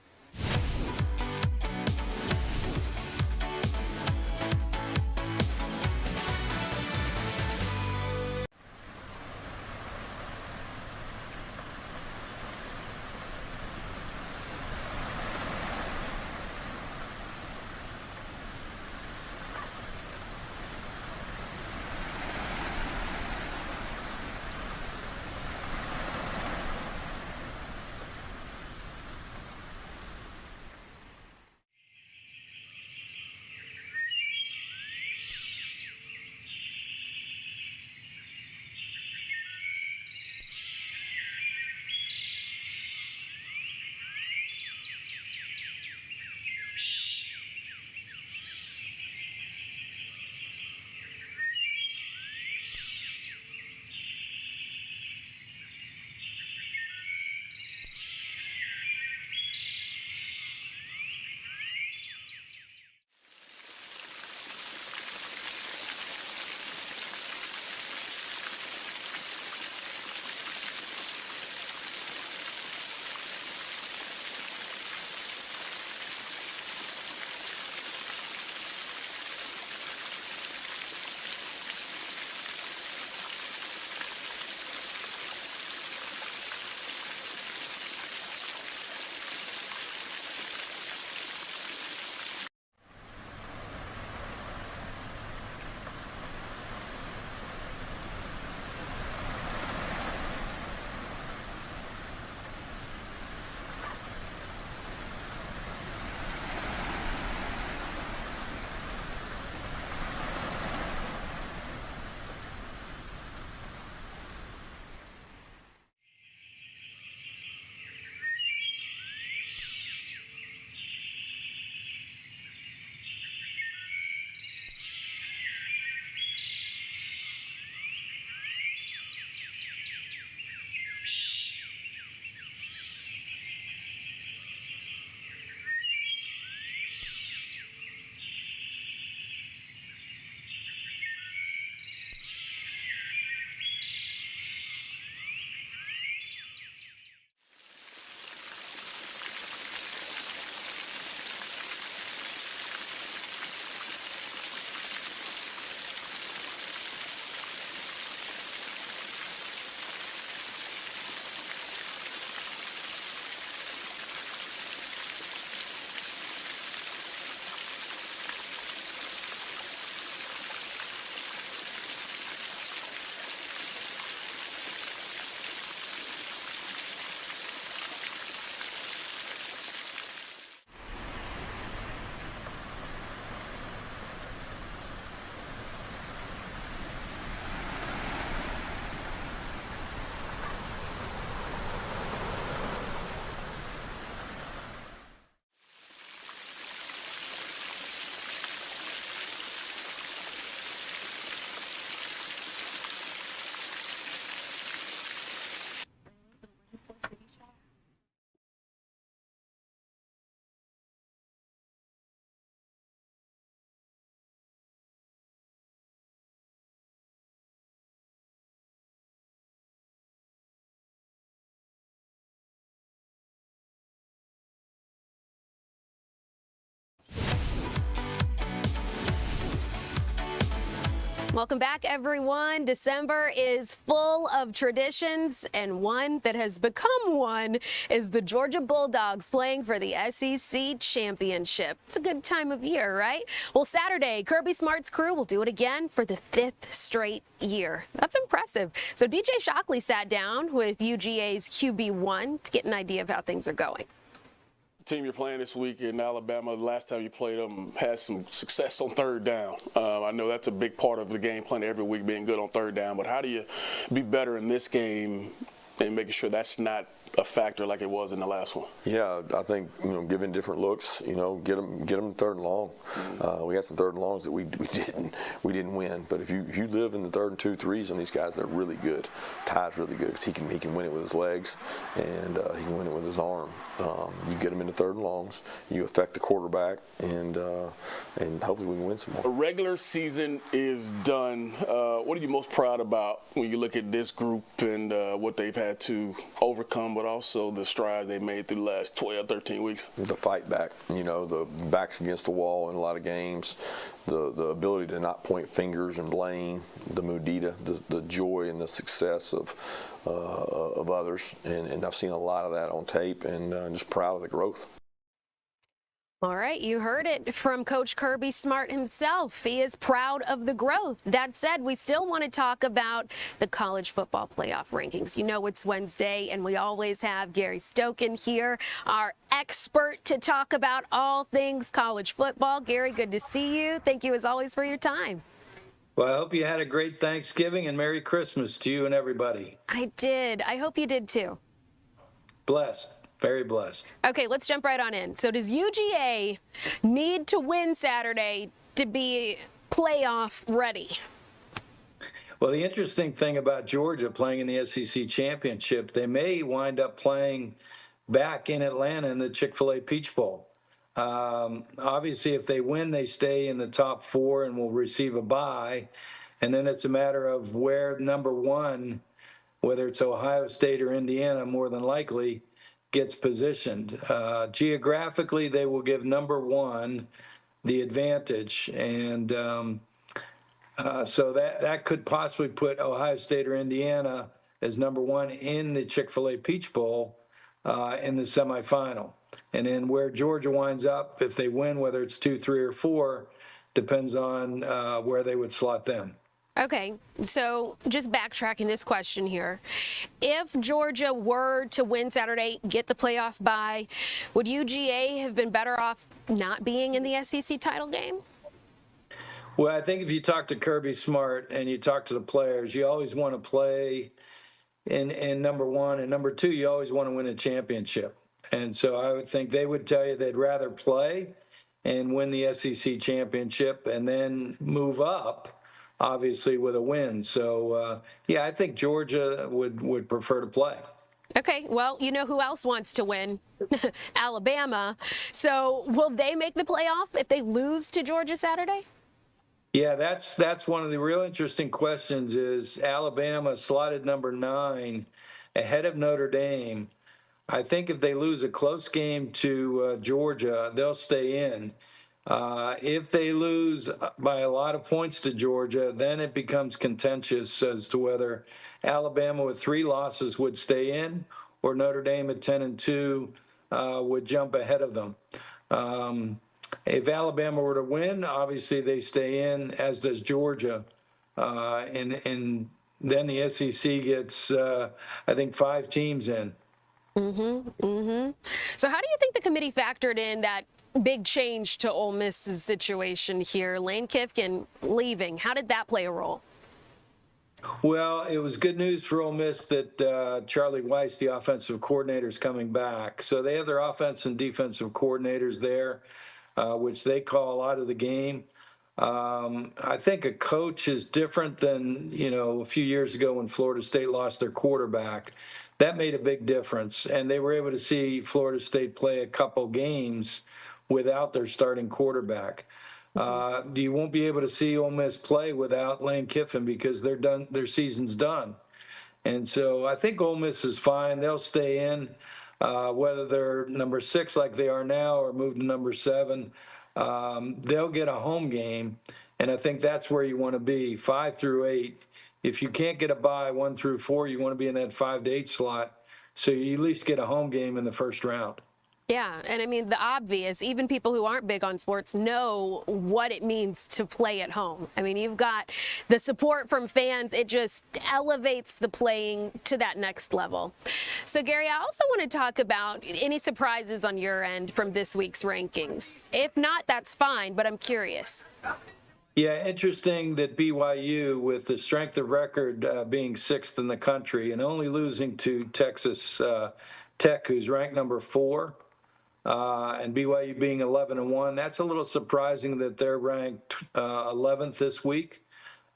Welcome back, everyone. December is full of traditions, and one that has become one is the Georgia Bulldogs playing for the SEC Championship. It's a good time of year, right? Well, Saturday, Kirby Smart's crew will do it again for the 5th straight year. That's impressive. So DJ Shockley sat down with UGA's QB1 to get an idea of how things are going. The team you're playing this week in Alabama, the last time you played them, had some success on third down. I know that's a big part of the game plan every week, being good on third down. But how do you be better in this game and making sure that's not a factor like it was in the last one? Yeah, I think giving different looks, get them third and long. We had some third and longs that we didn't win. But if you live in the third and 2, 3s on these guys, they're really good. Ty's really good because he can win it with his legs and he can win it with his arm. You get them into third and longs, you affect the quarterback, and hopefully we can win some more. The regular season is done. What are you most proud about when you look at this group and what they've had to overcome, but also the strides they made through the last 12, 13 weeks? The fight back, the backs against the wall in a lot of games, the ability to not point fingers and blame, the mudita, the joy and the success of others, and I've seen a lot of that on tape, and I'm just proud of the growth. All right, you heard it from Coach Kirby Smart himself. He is proud of the growth. That said, we still want to talk about the college football playoff rankings. You know it's Wednesday, and we always have Gary Stokan here, our expert to talk about all things college football. Gary, good to see you. Thank you as always for your time. Well, I hope you had a great Thanksgiving and Merry Christmas to you and everybody. I did. I hope you did too. Blessed. Very blessed. Okay, let's jump right on in. So does UGA need to win Saturday to be playoff ready? Well, the interesting thing about Georgia playing in the SEC championship, they may wind up playing back in Atlanta in the Chick-fil-A Peach Bowl. Obviously, if they win, they stay in the top 4 and will receive a bye. And then it's a matter of where number 1, whether it's Ohio State or Indiana, more than likely, gets positioned. Geographically, they will give number 1 the advantage. And so that could possibly put Ohio State or Indiana as number 1 in the Chick-fil-A Peach Bowl in the semifinal. And then where Georgia winds up, if they win, whether it's 2, 3, or 4, depends on where they would slot them. Okay, so just backtracking this question here. If Georgia were to win Saturday, get the playoff bye, would UGA have been better off not being in the SEC title game? Well, I think if you talk to Kirby Smart and you talk to the players, you always want to play in number 1. And number 2, you always want to win a championship. And so I would think they would tell you they'd rather play and win the SEC championship and then move up, obviously, with a win. So, yeah, I think Georgia would prefer to play. Okay, well, you know who else wants to win? Alabama. So will they make the playoff if they lose to Georgia Saturday? Yeah, that's one of the real interesting questions is Alabama slotted number 9 ahead of Notre Dame. I think if they lose a close game to Georgia, they'll stay in. If they lose by a lot of points to Georgia, then it becomes contentious as to whether Alabama with 3 losses would stay in or Notre Dame at 10-2 would jump ahead of them. If Alabama were to win, obviously they stay in, as does Georgia. And then the SEC gets, I think, 5 teams in. So how do you think the committee factored in that big change to Ole Miss's situation here? Lane Kiffin leaving. How did that play a role? Well, it was good news for Ole Miss that Charlie Weiss, the offensive coordinator, is coming back. So they have their offense and defensive coordinators there, which they call out of the game. I think a coach is different than, a few years ago when Florida State lost their quarterback. That made a big difference, and they were able to see Florida State play a couple games without their starting quarterback. You won't be able to see Ole Miss play without Lane Kiffin because they're done. Their season's done, and so I think Ole Miss is fine. They'll stay in, whether they're number 6 like they are now or move to number 7. They'll get a home game, and I think that's where you want to be, 5 through 8. If you can't get a bye 1 through 4, you want to be in that 5 to 8 slot, so you at least get a home game in the first round. Yeah, and I mean, the obvious, even people who aren't big on sports know what it means to play at home. I mean, you've got the support from fans. It just elevates the playing to that next level. So, Gary, I also want to talk about any surprises on your end from this week's rankings. If not, that's fine, but I'm curious. Yeah, interesting that BYU, with the strength of record being 6th in the country and only losing to Texas Tech, who's ranked number 4, and BYU being 11-1, that's a little surprising that they're ranked 11th this week.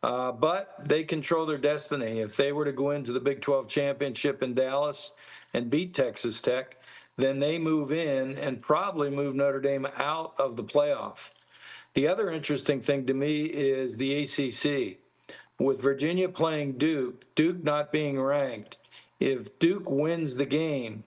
But they control their destiny. If they were to go into the Big 12 championship in Dallas and beat Texas Tech, then they move in and probably move Notre Dame out of the playoff. The other interesting thing to me is the ACC. With Virginia playing Duke, Duke not being ranked, if Duke wins the game,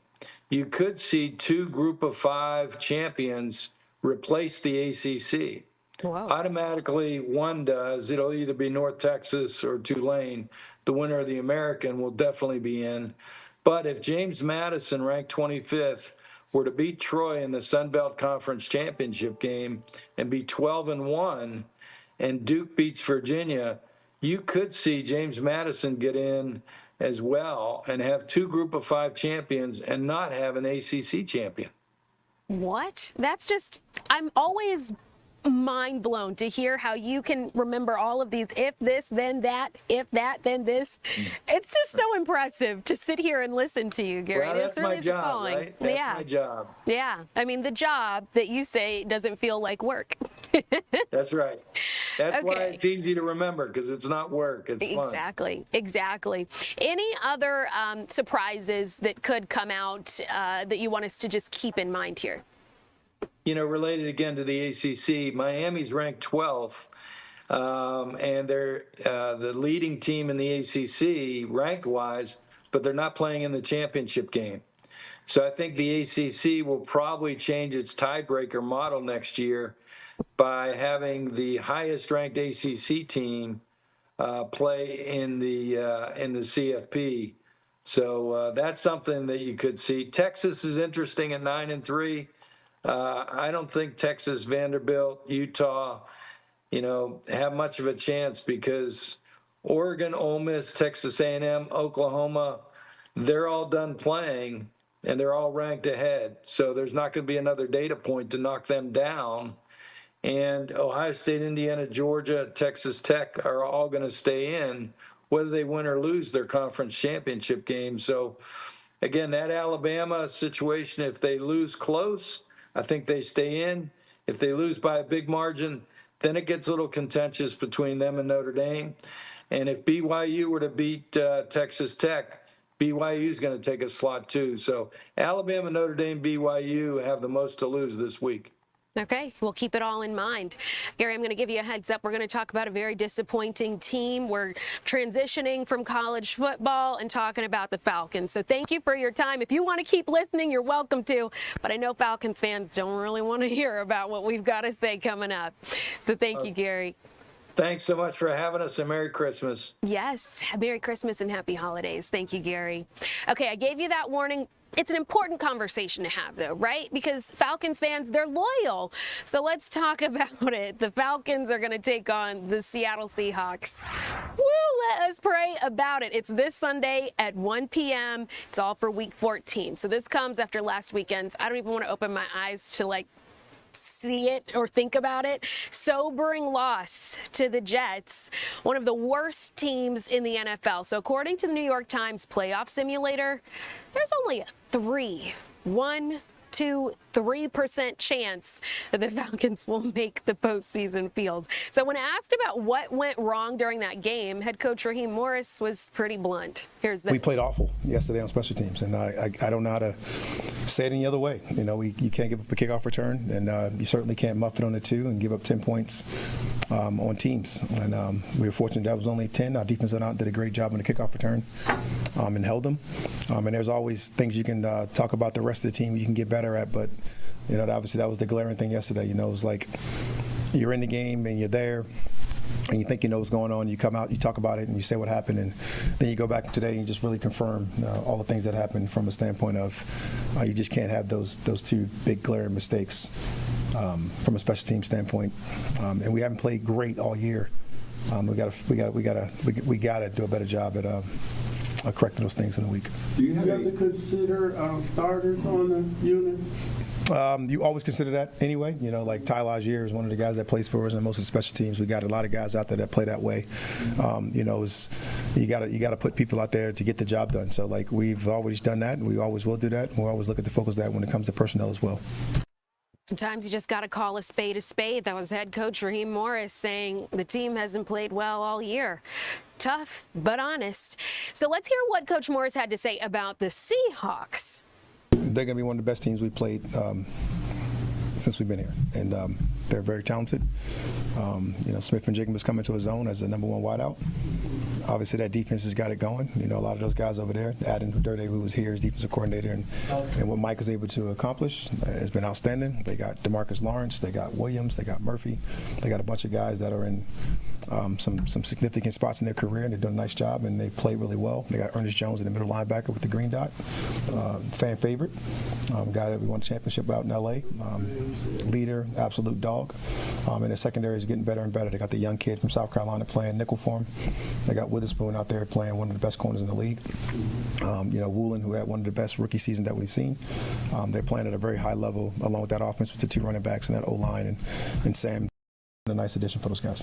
you could see 2 Group of 5 champions replace the ACC. Wow. Automatically, one does. It'll either be North Texas or Tulane. The winner of the American will definitely be in. But if James Madison, ranked 25th, were to beat Troy in the Sun Belt Conference Championship game and be 12-1, and Duke beats Virginia, you could see James Madison get in as well and have 2 Group of 5 champions and not have an ACC champion. What? That's just, I'm always mind blown to hear how you can remember all of these if this, then that, if that, then this. It's just so impressive to sit here and listen to you, Gary. Well, that's really my job, appalling. right? That's my job. Yeah. I mean, the job that you say doesn't feel like work. That's right. That's Okay. why it's easy to remember, because it's not work. It's fun. Exactly. Any other surprises that could come out that you want us to just keep in mind here? You know, related again to the ACC, Miami's ranked 12th, and they're the leading team in the ACC ranked-wise, but they're not playing in the championship game. So I think the ACC will probably change its tiebreaker model next year by having the highest-ranked ACC team play in the CFP. So that's something that you could see. Texas is interesting at 9-3. I don't think Texas, Vanderbilt, Utah, have much of a chance, because Oregon, Ole Miss, Texas A&M, Oklahoma, they're all done playing and they're all ranked ahead. So there's not going to be another data point to knock them down. And Ohio State, Indiana, Georgia, Texas Tech are all going to stay in, whether they win or lose their conference championship game. So again, that Alabama situation, if they lose close, I think they stay in. If they lose by a big margin, then it gets a little contentious between them and Notre Dame. And if BYU were to beat Texas Tech, BYU is going to take a slot too. So Alabama, Notre Dame, BYU have the most to lose this week. Okay, we'll keep it all in mind. Gary, I'm going to give you a heads up. We're going to talk about a very disappointing team. We're transitioning from college football and talking about the Falcons. So thank you for your time. If you want to keep listening, you're welcome to. But I know Falcons fans don't really want to hear about what we've got to say coming up. So thank you, Gary. Thanks so much for having us, and Merry Christmas. Yes, Merry Christmas and Happy Holidays. Thank you, Gary. Okay, I gave you that warning. It's an important conversation to have, though, right? Because Falcons fans, they're loyal. So let's talk about it. The Falcons are going to take on the Seattle Seahawks. Woo, let us pray about it. It's this Sunday at 1 p.m. It's all for Week 14. So this comes after last weekend's. I don't even want to open my eyes to, see it or think about it. Sobering loss to the Jets, one of the worst teams in the NFL. So according to the New York Times playoff simulator, there's only a 3% chance that the Falcons will make the postseason field. So when asked about what went wrong during that game, head coach Raheem Morris was pretty blunt. Here's this. We played awful yesterday on special teams, and I don't know how to say it any other way. You can't give up a kickoff return, and you certainly can't muff it on the 2 and give up 10 points on teams. And we were fortunate that was only 10. Our defense did a great job on the kickoff return and held them. And there's always things you can talk about the rest of the team you can get better at, but obviously that was the glaring thing yesterday. It was like you're in the game and you're there. and you think you know what's going on. You come out, you talk about it, and you say what happened, and then you go back today and you just really confirm all the things that happened from a standpoint of you just can't have those two big glaring mistakes from a special team standpoint. And we haven't played great all year. We got to do a better job at correcting those things in the week. Do you have to consider starters on the units? You always consider that anyway. You know, like Ty Lazier is one of the guys that plays for us in most of the special teams. We got a lot of guys out there that play that way. You know, you got to put people out there to get the job done. So like we've always done that, and we always will do that. And we'll always look at the focus of that when it comes to personnel as well. Sometimes you just got to call a spade a spade. That was head coach Raheem Morris saying the team hasn't played well all year. Tough, but honest. So let's hear what Coach Morris had to say about the Seahawks. They're going to be one of the best teams we've played since we've been here, and they're very talented. You know, Smith and Jigma is coming to his own as the #1 wideout. Obviously, that defense has got it going. You know, a lot of those guys over there, Adam Durde, who was here as defensive coordinator, and what Mike was able to accomplish has been outstanding. They got DeMarcus Lawrence, they got Williams, they got Murphy. They got a bunch of guys that are in some significant spots in their career, and they've done a nice job, and they play really well. They got Ernest Jones in the middle linebacker with the green dot, fan favorite, guy that we won the championship out in L.A., leader, absolute dog. And the secondary is getting better and better. They got the young kid from South Carolina playing nickel for them. They got Witherspoon out there playing one of the best corners in the league. You know, Woolen, who had one of the best rookie seasons that we've seen. They're playing at a very high level, along with that offense with the 2 running backs and that O-line, and Sam, a nice addition for those guys.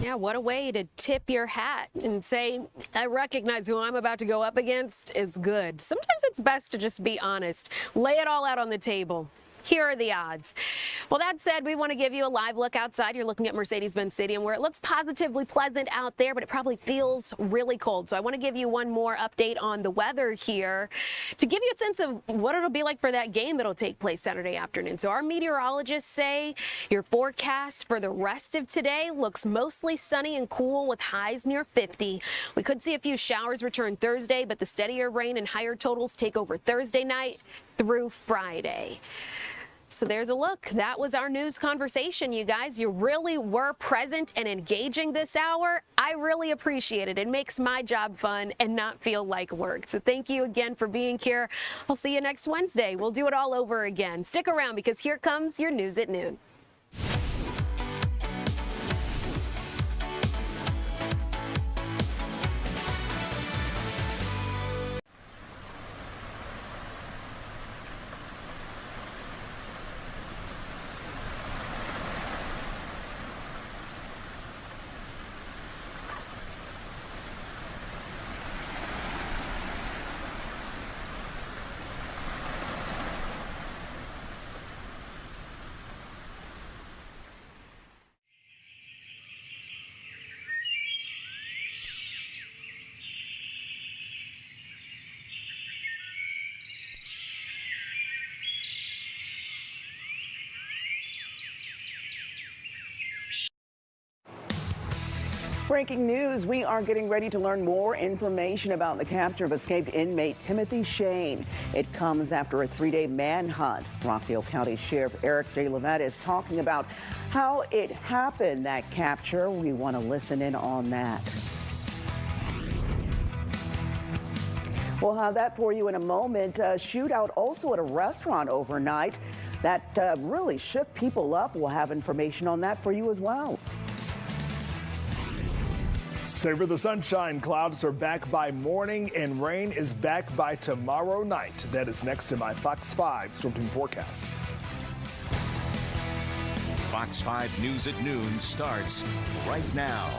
Yeah, what a way to tip your hat and say, I recognize who I'm about to go up against is good. Sometimes it's best to just be honest. Lay it all out on the table. Here are the odds. Well, that said, we want to give you a live look outside. You're looking at Mercedes-Benz Stadium, where it looks positively pleasant out there, but it probably feels really cold. So I want to give you one more update on the weather here to give you a sense of what it'll be like for that game that'll take place Saturday afternoon. So our meteorologists say your forecast for the rest of today looks mostly sunny and cool with highs near 50. We could see a few showers return Thursday, but the steadier rain and higher totals take over Thursday night through Friday. So there's a look. That was our news conversation, you guys. You really were present and engaging this hour. I really appreciate it. It makes my job fun and not feel like work. So thank you again for being here. I'll see you next Wednesday. We'll do it all over again. Stick around because here comes your news at noon. Breaking news, we are getting ready to learn more information about the capture of escaped inmate Timothy Shane. It comes after a 3-day manhunt. Rockdale County Sheriff Eric J. Levette is talking about how it happened, that capture. We want to listen in on that. We'll have that for you in a moment. A shootout also at a restaurant overnight that really shook people up. We'll have information on that for you as well. Savor the sunshine. Clouds are back by morning and rain is back by tomorrow night. That is next to my Fox 5 Storm Team forecast. Fox 5 News at Noon starts right now.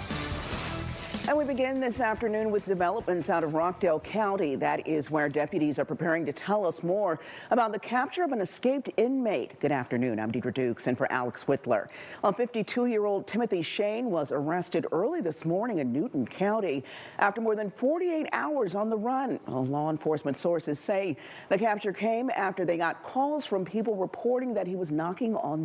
And we begin this afternoon with developments out of Rockdale County. That is where deputies are preparing to tell us more about the capture of an escaped inmate. Good afternoon. I'm Deidre Dukes, and for Alex Whitler. A 52-year-old Timothy Shane was arrested early this morning in Newnan County after more than 48 hours on the run. Law enforcement sources say the capture came after they got calls from people reporting that he was knocking on their